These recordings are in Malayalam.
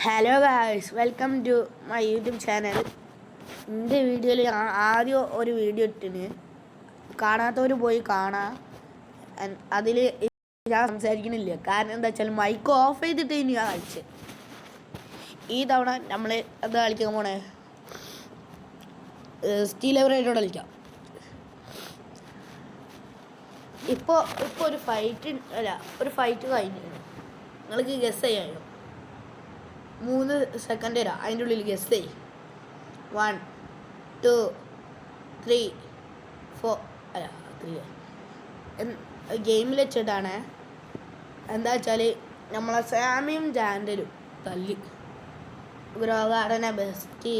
Hello guys, welcome to my YouTube channel. എൻ്റെ വീഡിയോയിൽ ആദ്യം ഒരു വീഡിയോ ഇട്ടിന്, കാണാത്തവർ പോയി കാണാം. അതിൽ ഞാൻ സംസാരിക്കണില്ല, കാരണം എന്താ വെച്ചാൽ മൈക്ക് ഓഫ് ചെയ്തിട്ട് ഇനി ഞാൻ കളിച്ച്. ഈ തവണ നമ്മൾ എന്താ കളിക്കാൻ പോണേ? സ്റ്റീൽ എവറേറ്റോട് കളിക്കാം. ഇപ്പോൾ ഒരു ഫൈറ്റ് കഴിഞ്ഞു. നിങ്ങൾക്ക് ഗസ് ചെയ്യാമോ? 3 സെക്കൻഡ് തരാം, അതിൻ്റെ ഉള്ളിൽ ഗസ് ചെയ്യും. 1 2 3 4 ഗെയിമിൽ വെച്ചിട്ടാണ്. എന്താ വെച്ചാൽ നമ്മളെ സാമിയും ജാൻഡലും തല്ലി. ഗ്രോഗാർഡനെ ബെസ്റ്റ്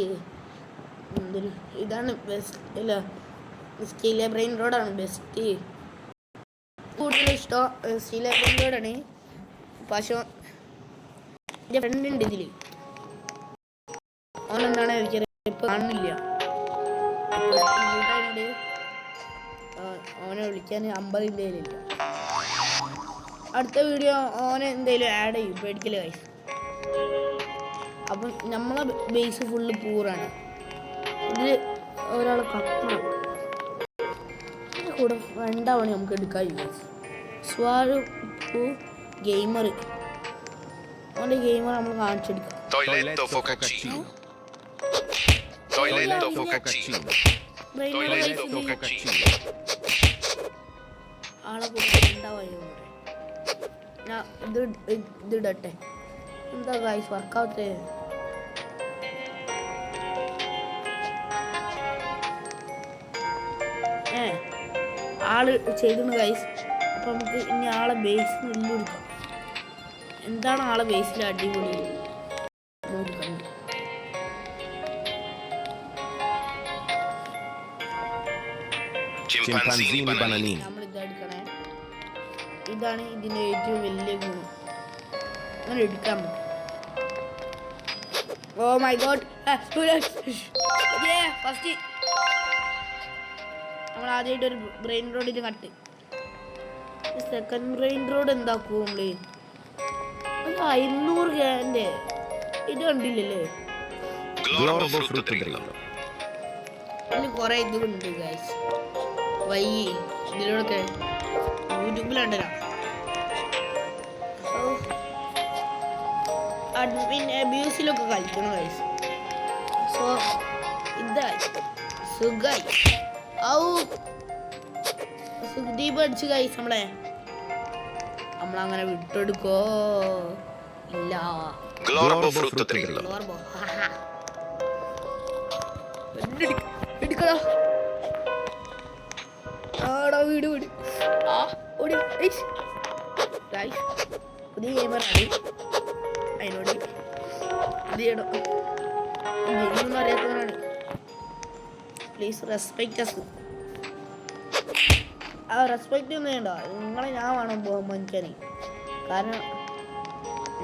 ഇതാണ് ബെസ്റ്റ്. ഇല്ല, സ്റ്റീലെ ബ്രെയിൻ റോഡാണ് ബെസ്റ്റ്. കൂടുതൽ ഇഷ്ടം സ്റ്റീലെ ബ്രെയിൻ റോഡാണ്. പക്ഷേ എൻ്റെ ഫ്രണ്ട് ഉണ്ട് ഇതിൽ, ഓനെന്താണ് ഇപ്പം കാണുന്നില്ല. ഓനെ വിളിക്കാൻ 50 ഇന്ത്യയിലില്ല. അടുത്ത വീഡിയോ ഓനെ എന്തെങ്കിലും ആഡ് ചെയ്യും, പേടിക്കല് കാര്യം. അപ്പം നമ്മളെ ബേസ് ഫുള്ള് പൂറാണ്. ഇതിൽ ഒരാൾ കപ്പണം കൂടെ 2 തവണ നമുക്ക് എടുക്കാൻ. സ്വാരു ഗെയിമർ, ഓൻ്റെ ഗെയിമർ നമ്മൾ കാണിച്ചെടുക്കാം. ആളെ കൂടെ ഉണ്ടാവായോ? ഞാൻ ഇതിടട്ടെ. എന്താ ഗൈസ് വർക്കൗട്ട്? ആള് ചെയ്തിരുന്നു ഗൈസ്. അപ്പം നമുക്ക് ഇനി ആളെ ബേസ് നെല്ലെടുക്കാം. എന്താണ് ആളെ ബേസിൽ അടിപൊളി നമ്മൾ ഇതെടുക്കണേ. ഇതാണ് ഇതിൻ്റെ ഏറ്റവും വലിയ ഗുണം. അങ്ങനെ എടുക്കാൻ പറ്റും. ഓ മൈ ഗോഡ്, ഫസ്റ്റ് നമ്മൾ ആദ്യമായിട്ട് ഒരു ബ്രെയിൻ റോഡിന് കട്ട്. സെക്കൻഡ് ബ്രെയിൻ റോഡ് എന്താക്കും നമ്മള്? 500 ഗ്യാൻ്റെ ഇത് കണ്ടില്ലല്ലേ? ഇതിൽ കുറെ ഇതുണ്ട് ഗൈസ്. ഇതിലൂടെ യൂട്യൂബിലുണ്ടല്ലോ. അഡ്മിൻ അബ്യൂസിലൊക്കെ കളിക്കണം ഗൈസ്. സോ ഇതായി സുഖായി. സുഖദീപ് അടിച്ച് ഗൈസ്. നമ്മളങ്ങനെ വിട്ടെടുക്കോ? ഇല്ല. പുതിയ ഗെയിമറാണ്, അതിനോട് ഗെയിമൊന്നും അറിയാത്തവരാണ്. Please respect us. ആ റെസ്പെക്റ്റ് ഒന്നും വേണ്ട. നിങ്ങളെ ഞാൻ വേണം ബഹുമാനിക്കാൻ. കാരണം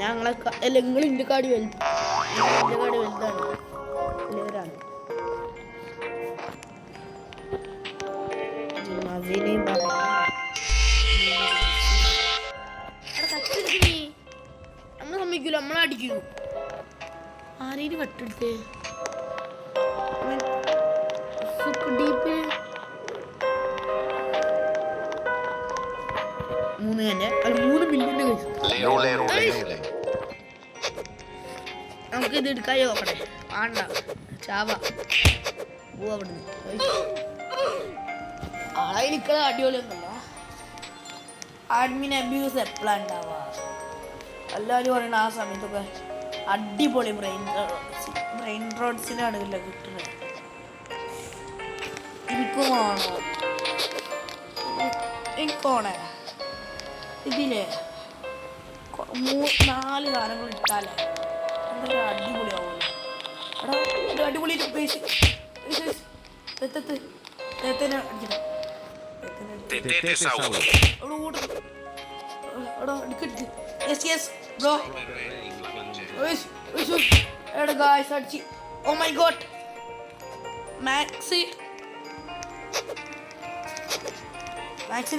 ഞങ്ങളെ അല്ല, നിങ്ങൾ എൻ്റെ കാടി വലുതാണ്. ഇവരാണ് നമ്മൾ സമ്മതിക്കൂല, നമ്മളടിക്കൂ. ആരെയും കട്ടെടുത്തേ ഡീപ്പ് 3 മില്യൻ്റെ നമുക്ക് ഇത് എടുക്കാതെ നോക്കണേ. ആണ്ട ചാവ അവിടുന്ന് ആളെ നിൽക്കുന്ന അടിപൊളിയൊന്നുമില്ല. അഡ്മിൻ അബ്യൂസ് എപ്പോഴാണ് ഉണ്ടാവുക? എല്ലാവരും പറയണ ആ സമയത്തൊക്കെ അടിപൊളി ബ്രെയിൻ റോഡ്സിനാണ് ഇല്ല കിട്ടുന്നത്. എനിക്കോണേ ഇതിലെ 4 സാധനങ്ങൾ ഇട്ടാലേ എന്താ അടിപൊളിയാവുമല്ലോ. എടാ ഒരു അടിപൊളി ബേസ് ഓ മൈ ഗോഡ്, മാക്സിന്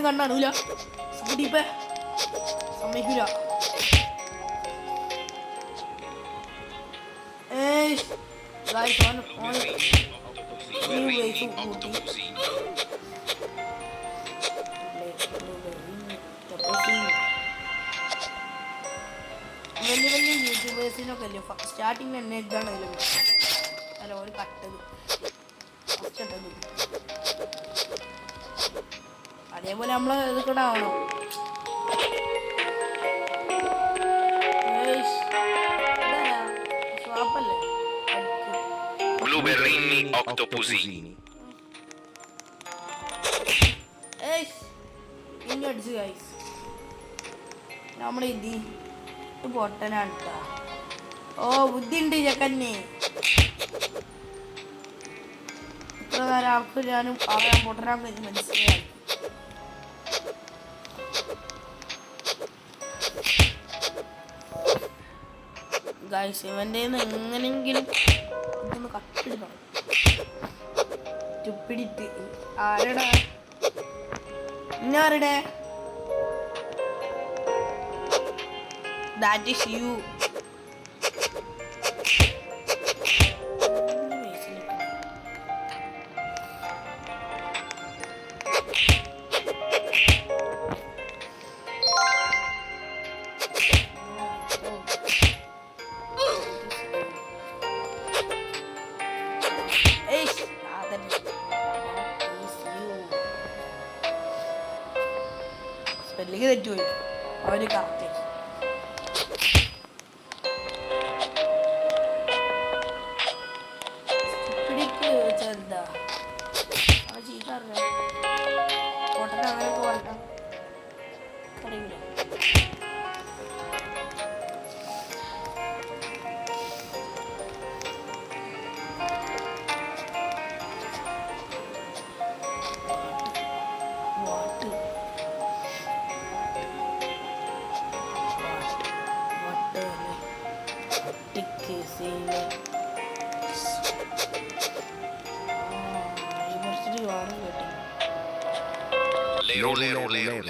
കണ്ടാണൂല. സമ്മതിക്കൂല. Guys, on new ways to booty. വലിയ യൂട്യൂബേഴ്സിനൊക്കെ അല്ലേ സ്റ്റാർട്ടിങ് തന്നെ ഇതാണല്ലോ അല്ല ഒരു കട്ടത് ഫസ്റ്റത് അതേപോലെ നമ്മൾ ഇത് കിടാവണോ സ്വാപ്പല്ലേ Blueberrini Octopusini. ഇനി അടിച്ചു ഗൈസ് നമ്മുടെ ഇത് പൊട്ടനാണ് കേട്ടോ ഓ ബുദ്ധി ഉണ്ട് ചെക്കന്നെ ഇത്ര നേരം ആൾക്ക് ഞാനും പറയാൻ പൊട്ടനാന്ന് എനിക്ക് മനസ്സിലായി ഗൈസ് ഇവൻ്റെ എങ്ങനെയെങ്കിലും ഇതൊന്ന് കട്ടിടണം ചുപ്പിടിട്ട് ആരടാ ഇന്നാരുടെ that is you സ്പെല്ലിങ് തെറ്റുപോയി അവര് കറക്റ്റ് എന്താ അവ ചീത്ത പൊട്ടന അങ്ങനെയൊക്കെ വളർത്താം അറിയില്ല Lero, lero, lero.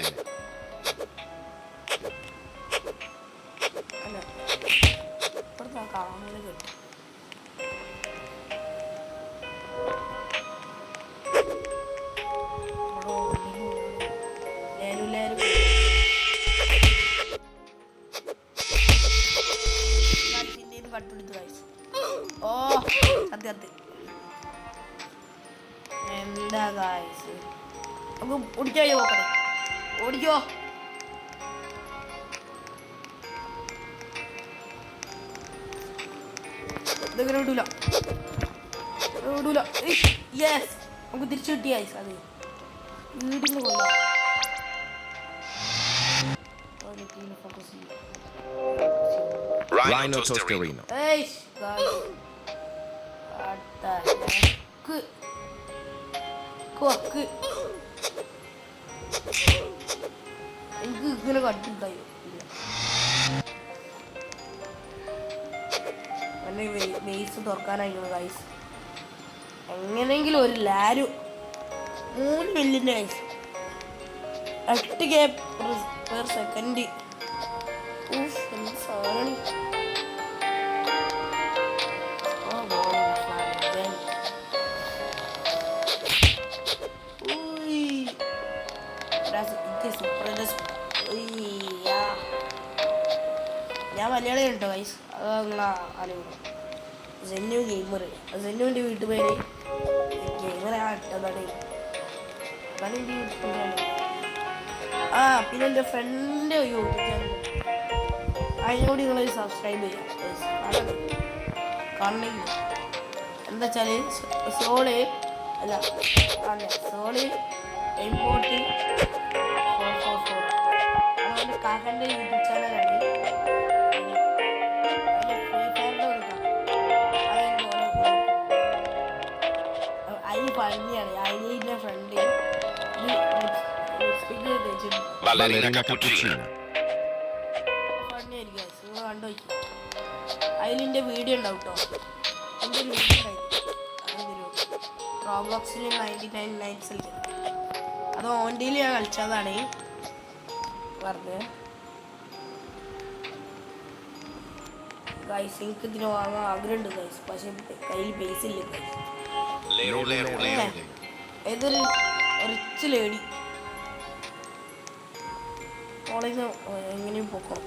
അല്ല ഇപ്പഴത്തെ കാണുന്നത് കേട്ടു ലേരു ലേരു കട്ടുപിടിച്ചു കാഴ്ച ഓ സത്യത്തിൽ എന്താ കാഴ്ച നമുക്ക് ഓടിക്കോ നോക്കണേ ഓടിക്കോ ഇതെങ്ങനെ വിടൂല വിടൂല യെസ് നമുക്ക് തിരിച്ചു കിട്ടിയ ഐസ് അത് വീടിന് കൊള്ളാം Rhino Tostarino. എനിക്ക് ഇങ്ങനെ കട്ടിട്ടായി എന്നെ ബേസ് തുറക്കാനായിരുന്നു ഗൈസ് എങ്ങനെയെങ്കിലും ഒരു ലാരു 3 മില്യൻ്റെ ഗൈസ് 8K പെർ സെക്കൻഡ് എന്ത് സാധനം ഞാൻ മലയാളം കേട്ടോ ഗൈസ് അത് നിങ്ങളാ അറിയണം സെന്നു ഗെയിമർ സെന്നുവിൻ്റെ വീട്ടുപേര് ഗെയിമറാണ് ഇട്ടതാണ് അതാണ് എൻ്റെ യൂട്യൂബ് ചാനൽ ആ പിന്നെ എൻ്റെ ഫ്രണ്ടിൻ്റെ യൂട്യൂബ് ചാനൽ അതിനോട് നിങ്ങൾ സബ്സ്ക്രൈബ് ചെയ്യാം കാണണമെങ്കിൽ എന്താ വെച്ചാൽ സോള് അല്ല അല്ല സോള് 844 അതുപോലെ കാക്കൻ്റെ യൂട്യൂബ് ചാനലാണ് അതിന് പഴഞ്ഞാണ് അതിൻ്റെ ഫ്രണ്ട് Ballerina Cappuccina. ഫണ്ണിയായിരിക്കും കണ്ടു വയ്ക്കും അതിലിൻ്റെ വീഡിയോ ഉണ്ടാവും കേട്ടോ എൻ്റെ ഒരു വീഡിയോ ഉണ്ടായിരുന്നു റോബ്ലോക്സിൽ 99 നൈറ്റ്സിൽ അത് ഓൻ്റെയിൽ ഞാൻ കളിച്ചതാണ് പറഞ്ഞത് ഗൈസ് എനിക്ക് ഇതിന് വാങ്ങാൻ ആഗ്രഹമുണ്ട് ഗൈസ്, പക്ഷെ കയ്യിൽ പൈസ ഇല്ല ഗൈസ്. ഏതൊരു റിച്ച് ലേഡി ഓളിന്ന് എങ്ങനെയും പൊക്കണം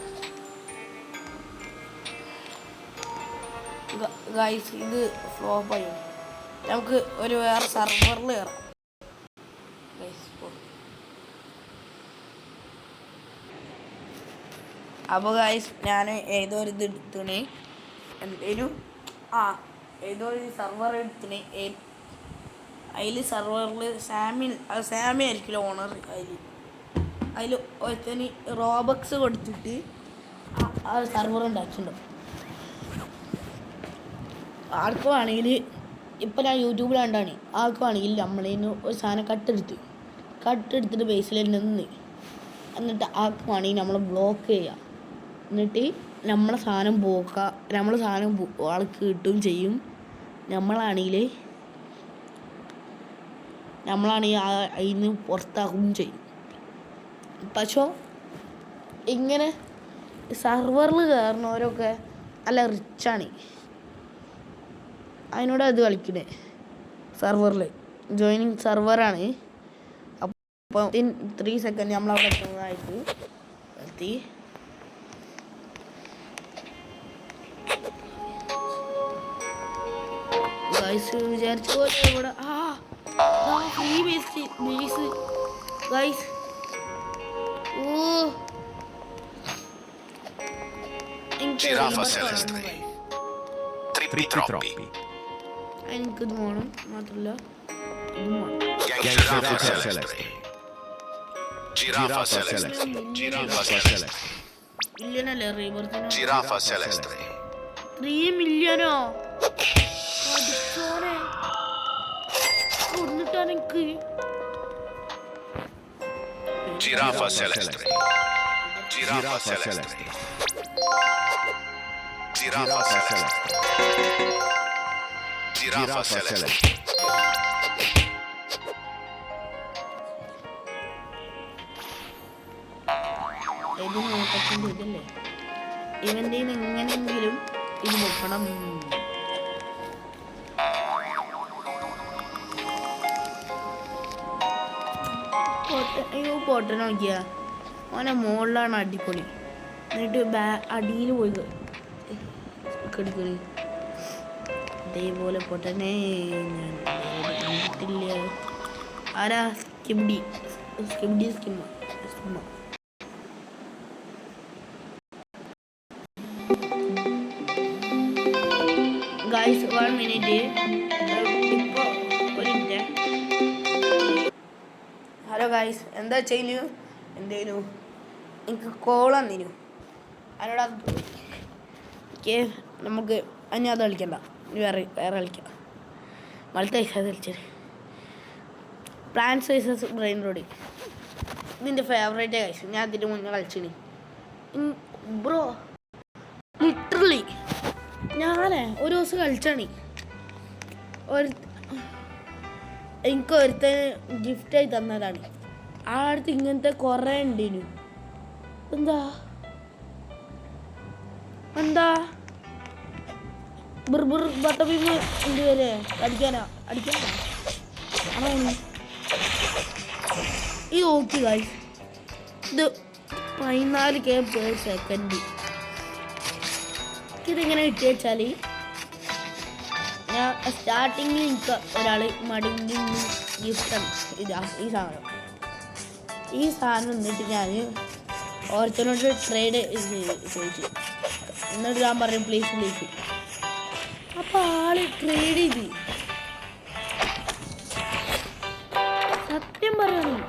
ഗൈസ്. ഇത് ഫ്ലോപ്പായി. നമുക്ക് ഒരു വേറെ സർവറിൽ കയറാം ഗൈസ്. അപ്പോൾ ഗൈസ് ഞാൻ ഏതോ ഒരു ഇത് എടുത്തിന്, എന്തേലും ഏതോ ഒരു സർവർ എടുത്തിന്. അതിൽ സർവറിൽ സാമി ആയിരിക്കില്ല ഓണർ. അതിൽ ഒരുത്തന് റോബക്സ് കൊടുത്തിട്ട് ആ സർവർ ഉണ്ടാക്കിയിട്ടുണ്ടോ. ആർക്ക് വേണമെങ്കിൽ ഇപ്പം ഞാൻ യൂട്യൂബിൽ കണ്ടാണ്, ആർക്ക് വേണമെങ്കിൽ നമ്മളതിന് ഒരു സാധനം കട്ടെടുത്തിട്ട് ബേസിൽ നിന്ന് എന്നിട്ട് ആർക്ക് വേണമെങ്കിൽ നമ്മൾ ബ്ലോക്ക് ചെയ്യാം. എന്നിട്ട് നമ്മളെ സാധനം ആൾക്ക് കിട്ടുകയും ചെയ്യും. നമ്മളാണെങ്കിൽ അതിൽ നിന്ന് പുറത്താക്കുകയും ചെയ്യും. പക്ഷേ ഇങ്ങനെ സർവറിൽ കയറുന്നവരൊക്കെ നല്ല റിച്ചാണ്. അതിനോട് അത് കളിക്കണേ സർവറിൽ ജോയിനിങ് സർവറാണ്. അപ്പോൾ 3 സെക്കൻഡ് നമ്മളവിടെ എത്തുന്നതായിട്ട് എത്തി. ഗൈസ് വിചാരിച്ച പോലെ ഇവിടെ ഫ്രീ ബേസ് ഗൈസ്. എനിക്കിത് വേണം, മാത്രല്ല മില്യനല്ലേ റീബർത്തിന് 3 മില്യനോ കൊണ്ടിട്ടാണ് എനിക്ക്. Giraffa celeste. ഇത് നോക്കത്തിൻ്റെ ഇതല്ലേ, ഇവൻ്റെ എങ്ങനെയെങ്കിലും ഇത് നോക്കണം. പോട്ടെ നോക്കിയ ഓനെ മുകളിലാണ് അടിപൊളി. എന്നിട്ട് അടിയിൽ പോയി കടിക്കളി. അതേപോലെ പൊട്ടനെ ഞാൻ കണ്ടിട്ടില്ല. ആരാ? സ്കിമ്മ ഗൈസ് 1 മിനിറ്റ്. ഇപ്പോൾ ഒരു മിനിറ്റ്. ഹലോ ഗൈസ്, എന്താ ചെയ്യലു? എന്തേനു എനിക്ക് കോൾ വന്നിനു. അതിനോട് നമുക്ക് അനി അത് കളിക്കണ്ട, വേറെ കളിക്കാം. മലത്തെ അത് കളിച്ചത് പ്ലാന്റ്സ് വേഴ്സസ് ബ്രെയിൻ റോഡ്. ഇതിൻ്റെ ഫേവറേറ്റ് ഗൈസ്. ഞാൻ ഇതിൻ്റെ മുന്നേ കളിച്ചിന് ബ്രോ. ലിറ്ററലി ഞാനേ ഒരു ദിവസം കളിച്ചാണ്. എനിക്ക് ഒരുത്തന് ഗിഫ്റ്റായി തന്നതാണ്. ആ അടുത്ത് ഇങ്ങനത്തെ കുറേ ഉണ്ടേനു. എന്താ ബട്ടബീമ് ഉണ്ട് വരെ അടിക്കാനാ ഇത് നോക്കി ഗൈസ്. ഇത് 14K per second. ഇതിങ്ങനെ കിട്ടിയ വെച്ചാൽ ഞാൻ സ്റ്റാർട്ടിങ്ങിൽ എനിക്ക് ഒരാൾ മടിയിൽ ഗിഫ്റ്റാണ് ഈ സാധനം എന്നിട്ട് ഞാൻ ഓരോരുത്തരോട് ട്രേഡ് ചോദിച്ചു. എന്നിട്ട് ഞാൻ പറയും പ്ലീസ്. അപ്പോൾ ആള് ട്രേഡ് ചെയ്ത്. സത്യം പറയണം,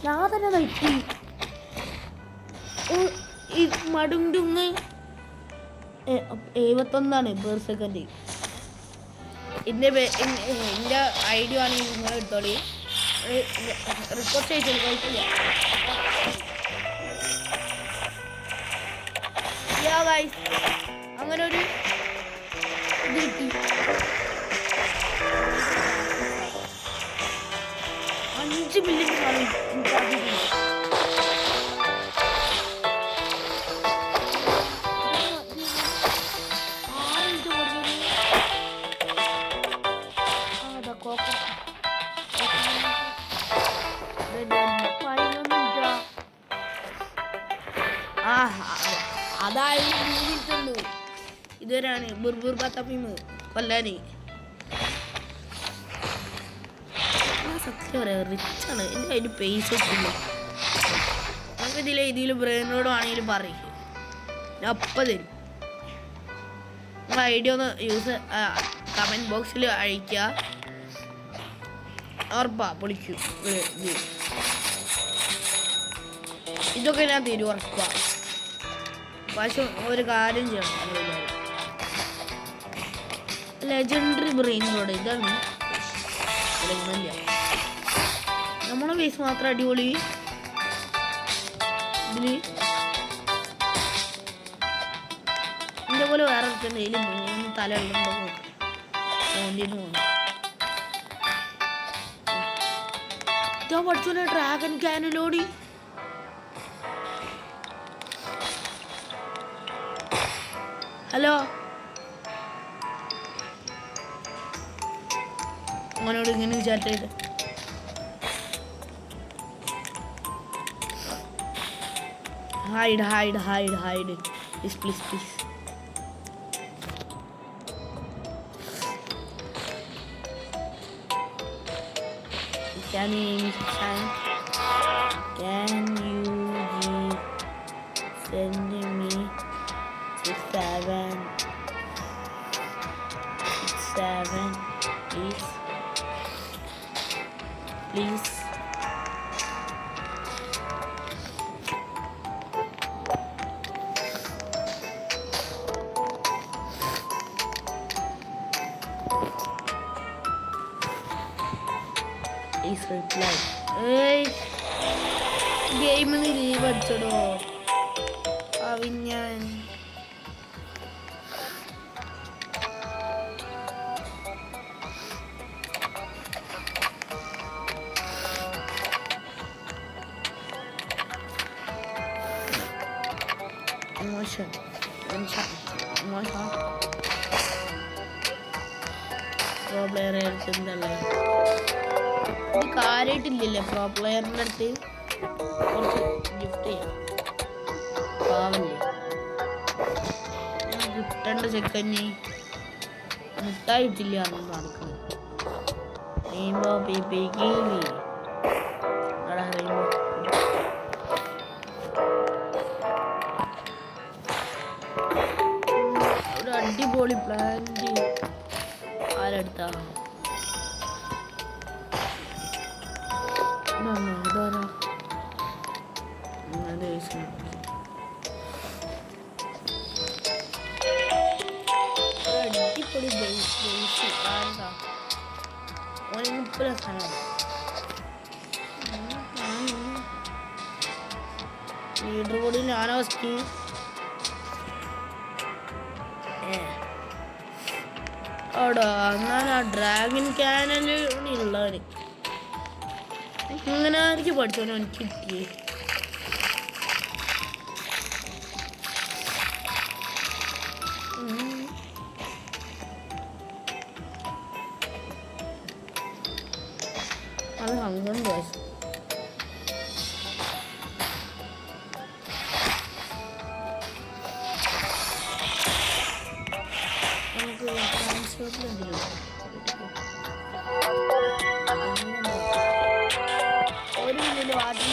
ഞാൻ തന്നെ നയിക്കി. ഈ മടുങ്കുന്ന് 71 per second. എൻ്റെ ഐഡിയ ആണെങ്കിൽ നിങ്ങൾ എടുത്തോളി. റിപ്പോർട്ട് ചെയ്തോളൂ, കുഴപ്പമില്ല. അങ്ങനെ ഒരു ഇത് കിട്ടി. 5 മില്യൺ അതായത് 3 മിനിറ്റ് ഉള്ളൂ ഇതുവരെയാണ് ബുർബുർ പത്തപ്പിന്ന് കൊല്ലാന്. സത്യം പറയാം റിച്ചാണ്, എൻ്റെ അതിന് പൈസ ഇട്ടില്ല. നമുക്ക് ഇതിൽ ബ്രെയിനോട് ആണെങ്കിലും പറയും, ഞാൻ അപ്പം തരും. നിങ്ങൾ ഐഡിയ ഒന്ന് കമൻറ്റ് ബോക്സിൽ അയക്കുക, ഉറപ്പാ പൊളിക്കും. ഇതൊക്കെ ഞാൻ തരും ഉറപ്പാ. പക്ഷെ ഒരു കാര്യം ചെയ്യണം, ലെജൻഡറി ബ്രെയിനോട് ഇതാണ് ഗുണമില്ല. നമ്മളെ ബേസ് മാത്രം അടിപൊളി. ഇതില് ഇതിൻ്റെ പോലെ വേറെ എന്തെങ്കിലും 3 തല ഉള്ളതുണ്ടോ നോക്കിന് പോകണം. ഇതാ പഠിച്ചോലെ ഡ്രാഗൺ ക്യാനലോടി. ഹലോ അവനോട് ഇങ്ങനെ ചാറ്റ് ചെയ്ത് hide please can you send me 67 please. Please reply. Hey, game ni leave adchado. Avinyan. Emotion. Pro player എടുത്തിട്ടുണ്ടല്ലേ. ഇത് കാര്യമായിട്ടില്ലല്ലേ പ്രോ പ്ലെയറിൻ്റെ അടുത്ത് കുറച്ച് ഗിഫ്റ്റ് ചെയ്യാം. പാവല്ലേ ഞാൻ കിട്ടേണ്ട ചെക്കഞ്ഞി മുട്ടായിട്ടില്ല അന്ന് നടക്കുന്നത്. റെയിൻബോ പി കിവി എടാ റെയിൻബോ ഒരു അടിപൊളി പ്ലാന്റ് ആരെടുത്താ അടിപൊളി ലീഡർ ബോർഡിൽ ഞാനോ ഫസ്റ്റ്. അവിടെ എന്നാൽ ആ ഡ്രാഗൺ ക്യാനല് ഉള്ളവര് ഇങ്ങനെ ആയിരിക്കും പഠിച്ചോനെ എനിക്ക് കിട്ടിയേ. അത് അങ്ങനെ വയസ്സ് നമുക്ക് ട്രാൻസ്പോർട്ടിലെന്തെങ്കിലും ഒരു മിനിറ്റ് വാട്ടിൽ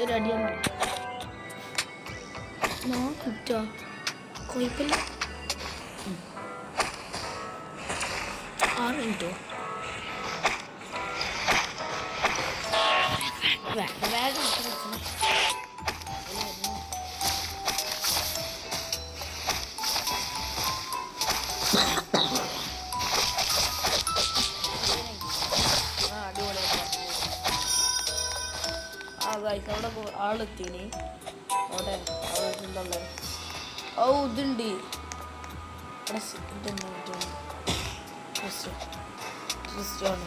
ഒരടിയാണ് കുറ്റോ കുഴപ്പമില്ല. 6 മിനിറ്റോ വേഗം അവിടെ ആളെത്തിന് അവിടെ അവിടെ ഓ ഇതുണ്ട് ക്രിസ്റ്റോൺ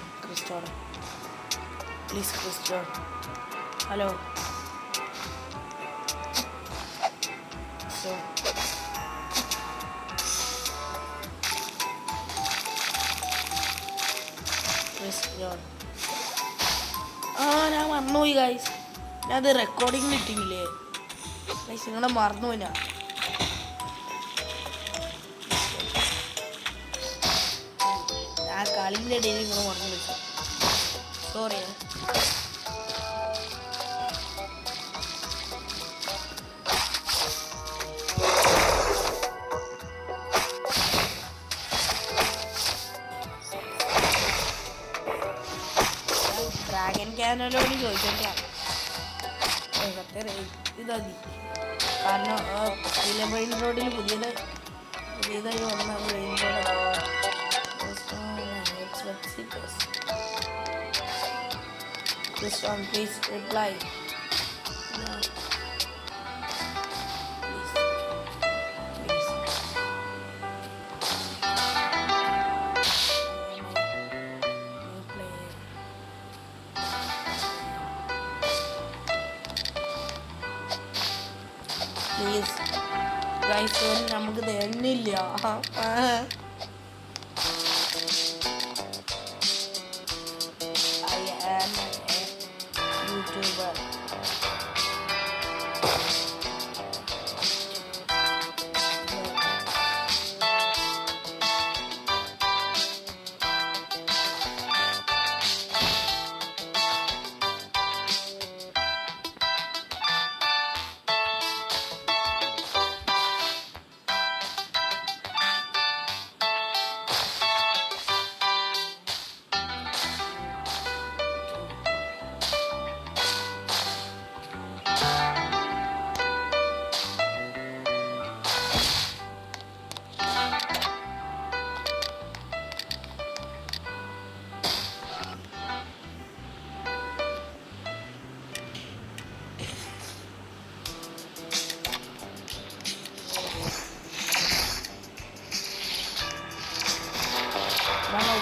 പ്ലീസ് ക്രിസ്റ്റോൺ. ഹലോ ശേഷം ഞാൻ മറന്നുപോയി ഗൈസ്. ഞാൻ അത് റെക്കോർഡിങ്ങിൽ ഇട്ടില്ലേ ഗൈസ്, നിങ്ങളെ മറന്നുപോയി. ഞാൻ കളിൻ്റെ ഇടയിൽ നിങ്ങൾ മറന്നു വെച്ചു, സോറി. ഡ്രാഗൺ ക്യാനലോട് ചോദിച്ചോണ്ടാണ് ഇത് മതി. കാരണം ബ്രെയിൻ റോഡിൽ പുതിയതായി വന്ന brain road. This one, please reply. No. Please. Please. Please. Guys, നമുക്ക് തരുന്നില്ല. YouTuber.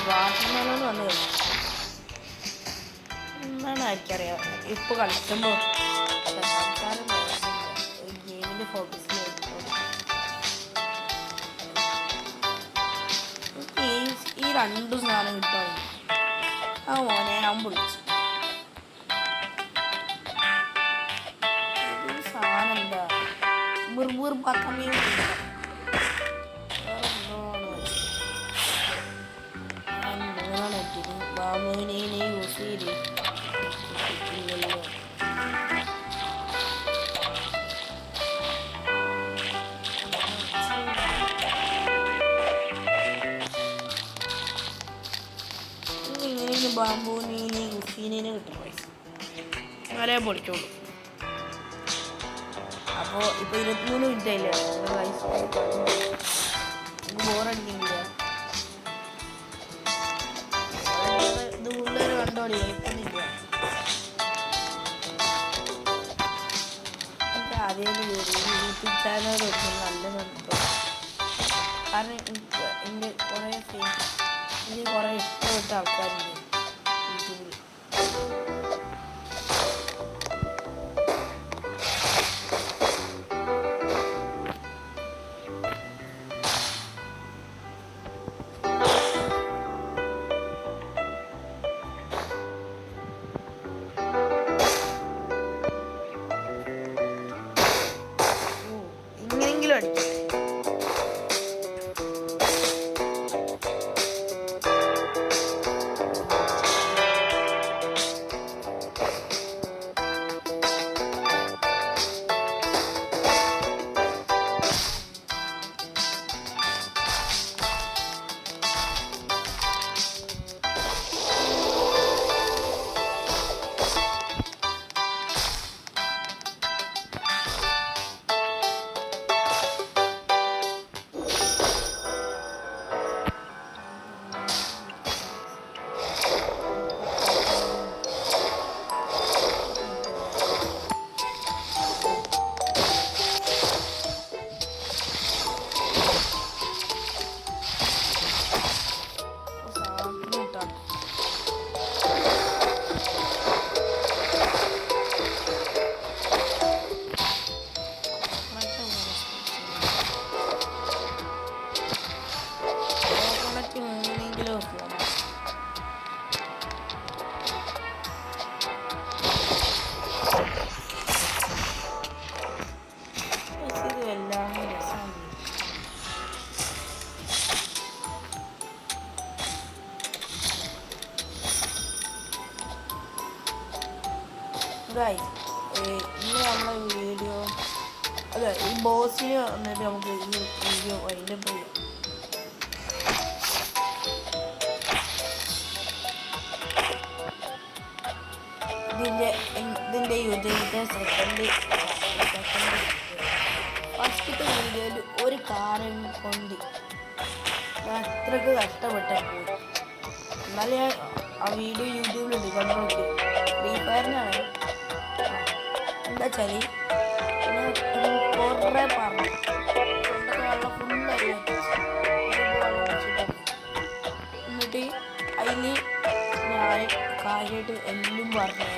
വാട്ടർമെലോൺ വന്നു കഴിഞ്ഞു എന്നാണ് എനിക്കറിയാം. ഇപ്പോൾ കളിക്കുമ്പോൾ സംസാരം ഗെയിമിൻ്റെ ഫോക്കസിൽ ഈ രണ്ടു സാധനം കിട്ടുകയാണെങ്കിൽ ആ മോനെ ഞാൻ പൊളിച്ചു. സാധനം എന്താ ബുർബുർ പക്കമേ ബാബുവിനെ യൂസ് ചെയ്ത് ഇങ്ങനെ ബാബുവിനെ യുസീനെ കിട്ടും പൈസ അങ്ങനെ പൊളിച്ചോളൂ. അപ്പോൾ ഇപ്പോൾ 23 മിനിറ്റ് ആയില്ലേ പൈസ ബോറടിക്കുന്നില്ല. ആദ്യം യൂട്യൂബ് ചാനൽ വെച്ച് നല്ല ബന്ധം. കാരണം എൻ്റെ കുറേ എനിക്ക് കുറേ ഇഷ്ടപ്പെട്ട ആൾക്കാരുണ്ട് യൂട്യൂബിൽ. ഇങ്ങനെയെങ്കിലും അടിക്കും. ഗൈസ് ഇന്ന് നമ്മളെ വീഡിയോ അല്ല ഈ ബോസിന് വന്നിട്ട് നമുക്ക് ഈ വീഡിയോ വൈൻഡപ്പ് ചെയ്യാം. ഇതിൻ്റെ യുദ്ധത്തെ ഫസ്റ്റത്തെ വീഡിയോയിൽ ഒരു കാര്യം കൊണ്ട് ഞാൻ അത്രക്ക് കഷ്ടപ്പെട്ടാൽ പോയി. എന്നാലും ഞാൻ ആ വീഡിയോ യൂട്യൂബിലുണ്ട്, കണ്ടു നോക്കി. ഫ്രീ ഫയറിനാണ്. എന്താ വെച്ചാൽ കുറേ പറഞ്ഞു തൊണ്ടൊക്കെ വെള്ളം ഫുള്ളായി എന്നിട്ട് അതിൽ ഞാൻ കാര്യമായിട്ട് എല്ലാം പറഞ്ഞു.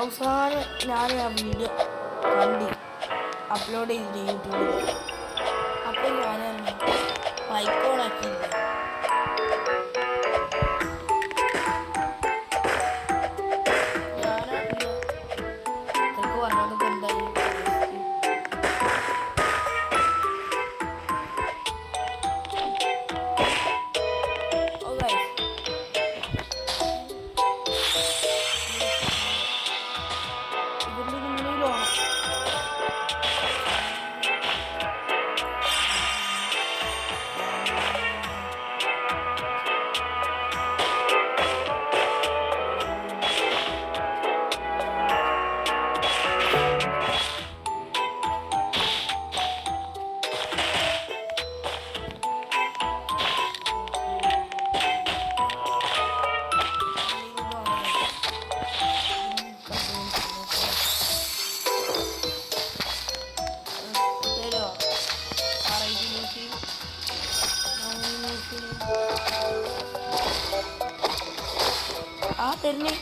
അവസാനം ഞാൻ ആ വീഡിയോ കണ്ട് അപ്ലോഡ് ചെയ്തിട്ട് യൂട്യൂബിൽ. അപ്പോൾ ഞാൻ മൈക്കോണാക്കിയില്ല. ആ തരുന്നേ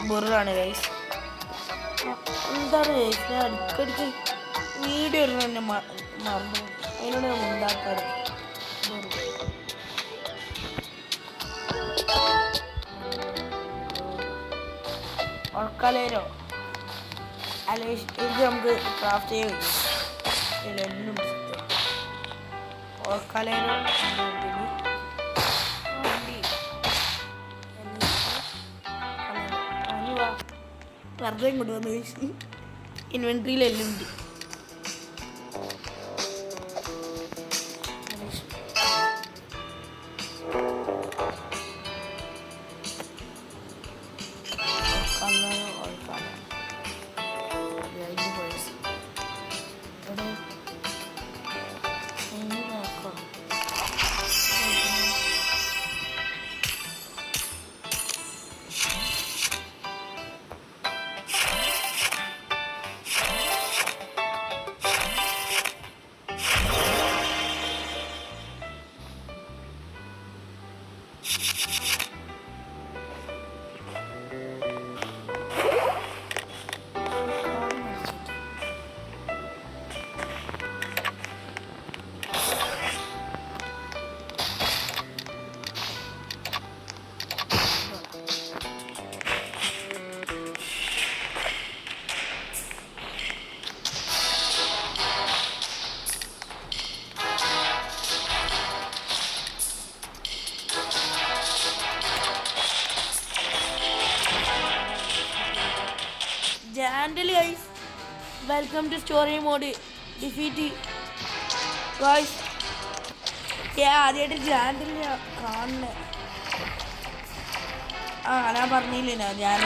ബൊറാണ് ഗൈസ്. എന്താണ് ഗൈസ്, ഞാൻ അടിക്കടിക്ക് വീഡിയോ ഇടുന്ന തന്നെ മറന്നു. അതിനോട് ഞാൻ ഉണ്ടാക്കാറ്. ഉറക്കാലേരോ അല്ലെ ഇത് നമുക്ക് ക്രാഫ്റ്റ് ചെയ്യാൻ എല്ലാം ഉറക്കാലേരോ വെറുതെ ഇങ്ങോട്ട് വന്ന് കഴിച്ച് ഇൻവെൻട്രിയിലെല്ലാം ഉണ്ട്. Gandil guys. Welcome to story mode. Defeat guys. ആദ്യമായിട്ട് ഗാൻഡിലിനെ കാണുന്നേ. ഞാൻ പറഞ്ഞില്ലേ ഞാൻ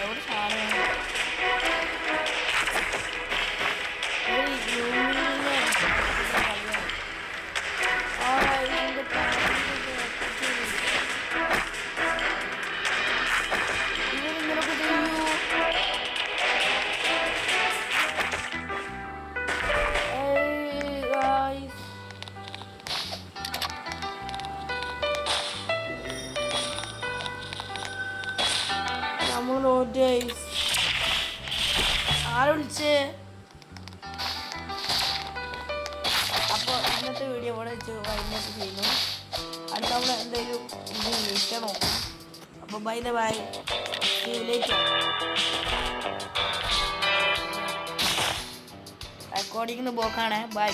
എവിടെ സാധനം ആരെ വിളിച്ച്. അപ്പോൾ ഇന്നത്തെ വീഡിയോ ഇവിടെ വെച്ച് വൈകുന്നേരം ചെയ്യുന്നു. അടുത്ത നമ്മൾ എന്തെങ്കിലും ഇത് വിളിക്കാൻ നോക്കും. അപ്പോൾ ബൈ ദ ബൈ, റെക്കോർഡിങ്ങിന് പോക്കാണ്. ബൈ.